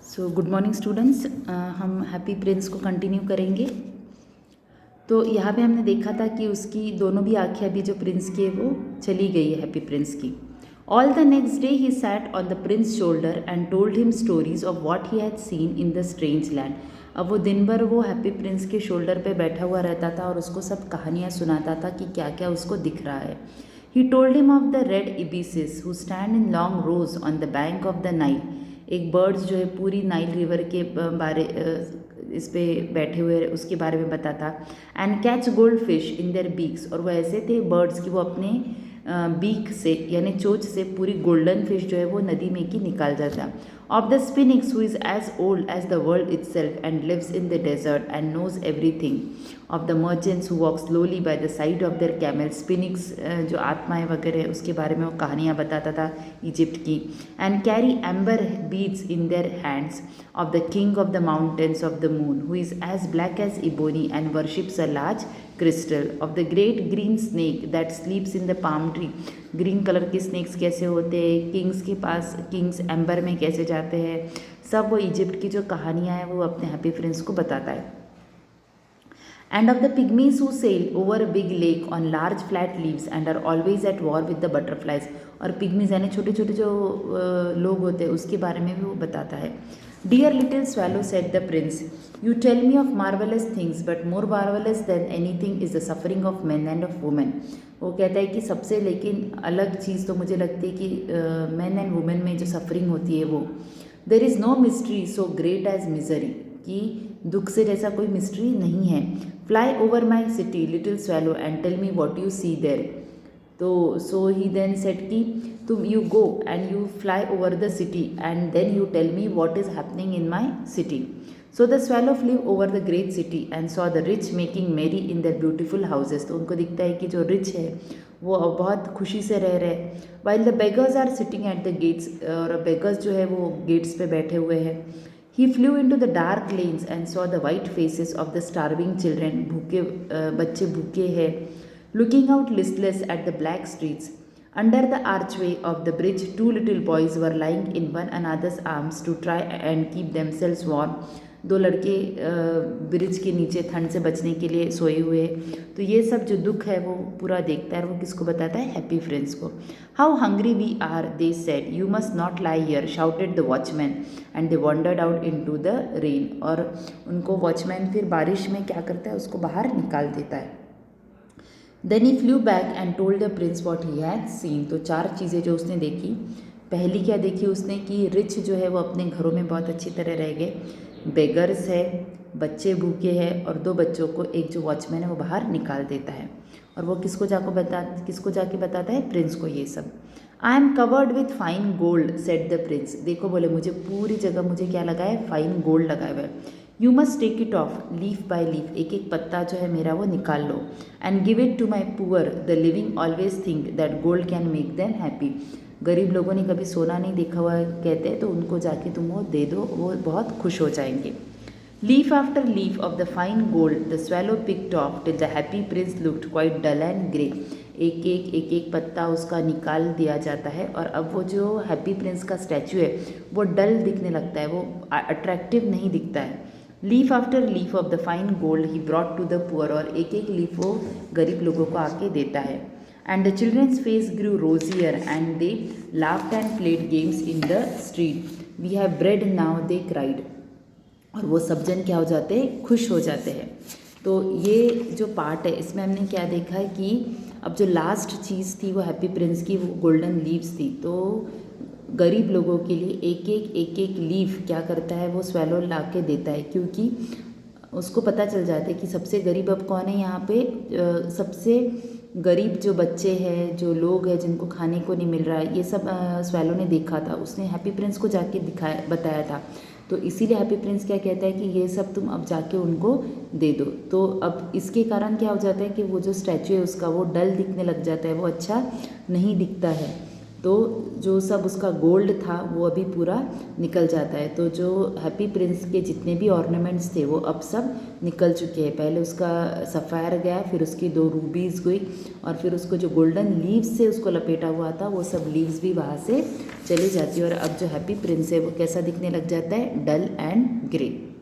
So good morning students. हम happy Prince को continue करेंगे। तो यहाँ पे हमने देखा था कि उसकी दोनों भी आँखें अभी जो प्रिंस की है वो चली गई है हैप्पी प्रिंस की। All the next day he sat on the Prince shoulder and told him stories of what he had seen in the strange land. अब वो दिन भर वो हैप्पी प्रिंस के शोल्डर पे बैठा हुआ रहता था और उसको सब कहानियाँ सुनाता था कि क्या क्या उसको दिख रहा है। He told him of the red ibises who stand in long rows on the bank of the Nile. एक बर्ड्स जो है पूरी नाइल रिवर के बारे इस पे बैठे हुए उसके बारे में बताता। And catch gold fish in their beaks, और वो ऐसे थे बर्ड्स कि वो अपने बीक से यानी चोंच से पूरी गोल्डन फिश जो है वो नदी में की निकाल जाता। Of the sphinx who is as old as the world itself and lives in the desert and knows everything. Of the merchants who walk slowly by the side of their camel. Sphinx जो आत्माएं वगैरह उसके बारे में वो कहानियाँ बताता था इजिप्ट की। And carry amber beads in their hands. Of the king of the mountains of the moon who is as black as ebony and worships a large crystal. Of the great green snake that sleeps in the palm tree. Green colour के snakes कैसे होते हैं, Kings के पास Kings amber में कैसे जाते हैं, सब वो इजिप्ट की जो कहानियाँ हैं वो अपने हैप्पी प्रिंस को बताता है। And of the pygmies who sail over a big lake on large flat leaves and are always at war with the butterflies। और पिग्मीज यानी छोटे छोटे जो लोग होते हैं उसके बारे में भी वो बताता है। Dear little swallow said the prince, you tell me of marvellous things but more marvellous than anything is the suffering of man and of women. वो कहता है कि सबसे लेकिन अलग चीज़ तो मुझे लगती है कि मैन एंड वुमेन में जो सफरिंग होती है वो। There is no mystery so great as misery, कि दुख से जैसा कोई मिस्ट्री नहीं है। Fly over my city little swallow and tell me what you see there. तो सो ही देन सेट कि तुम you go and you fly over the city and then you tell me what is happening in my city. So the swallow flew over the great city and saw the rich making मेरी in the beautiful houses. तो उनको दिखता है कि जो rich है वो बहुत खुशी से रह रहे हैं। While the beggars are sitting at the gates, और बेगर्स जो है वो गेट्स पे बैठे हुए हैं। He flew into the dark lanes and saw the white faces of the starving children। भूखे बच्चे भूखे हैं। Looking out listless at the black streets. Under the archway of the bridge, two little boys were lying in one another's arms to try and keep themselves warm। दो लड़के bridge के नीचे ठंड से बचने के लिए सोए हुए। तो ये सब जो दुख है वो पूरा देखता है, वो किसको बताता है, हैप्पी फ्रेंड्स को। How hungry we are they said, you must not lie here shouted the watchman and they wandered out into the rain. और उनको वॉचमैन फिर बारिश में क्या करता है, उसको बाहर निकाल देता है। Then he flew back and told the prince what he had seen. तो चार चीज़ें जो उसने देखी। पहली क्या देखी उसने कि रिच जो है वो अपने घरों में बहुत अच्छी तरह रह गए, बेगर्स है, बच्चे भूखे हैं, और दो बच्चों को एक जो वॉचमैन है वो बाहर निकाल देता है। और वो किसको जाके बताता है, प्रिंस को ये सब। I am covered with fine gold said the Prince. देखो बोले मुझे पूरी जगह मुझे क्या लगा है, फाइन गोल्ड लगा हुआ है। You must take it off leaf by leaf, एक एक पत्ता जो है मेरा वो निकाल लो। And give it to my poor the living always think that gold can make them happy. गरीब लोगों ने कभी सोना नहीं देखा हुआ कहते हैं, तो उनको जाके तुम वो दे दो, वो बहुत खुश हो जाएंगे। Leaf after leaf of the fine gold the swallow picked off till the happy prince looked quite dull and grey. एक एक पत्ता उसका निकाल दिया जाता है, और अब वो जो हैप्पी प्रिंस का स्टैचू है वो डल दिखने लगता है, वो अट्रैक्टिव नहीं दिखता है। Leaf after leaf of the fine gold he brought to the poor, और एक एक लीफ वो गरीब लोगों को आके देता है। And the children's face grew rosier and they laughed and played games in the street। We have bread now they cried। और वो सब जन क्या हो जाते हैं, खुश हो जाते हैं। तो ये जो पार्ट है इसमें हमने क्या देखा है कि अब जो लास्ट चीज़ थी वो हैप्पी प्रिंस की वो गोल्डन लीव्स थी। तो गरीब लोगों के लिए एक एक लीफ क्या करता है, वो स्वैलो ला के देता है, क्योंकि उसको पता चल जाता है कि सबसे गरीब अब कौन है यहाँ पे। सबसे गरीब जो बच्चे हैं, जो लोग हैं जिनको खाने को नहीं मिल रहा है, ये सब स्वैलो ने देखा था, उसने हैप्पी प्रिंस को जाके बताया था। तो इसीलिए हैप्पी प्रिंस क्या कहता है कि ये सब तुम अब जाके उनको दे दो। तो अब इसके कारण क्या हो जाता है कि वो जो स्टैचू है उसका वो डल दिखने लग जाता है, वो अच्छा नहीं दिखता है। तो जो सब उसका गोल्ड था वो अभी पूरा निकल जाता है। तो जो हैप्पी प्रिंस के जितने भी ऑर्नामेंट्स थे वो अब सब निकल चुके हैं। पहले उसका सफ़ायर गया, फिर उसकी 2 रूबीज़ गई, और फिर उसको जो गोल्डन लीव्स से उसको लपेटा हुआ था वो सब लीव्स भी वहाँ से चली जाती है। और अब जो हैप्पी प्रिंस है वो कैसा दिखने लग जाता है, डल एंड ग्रे।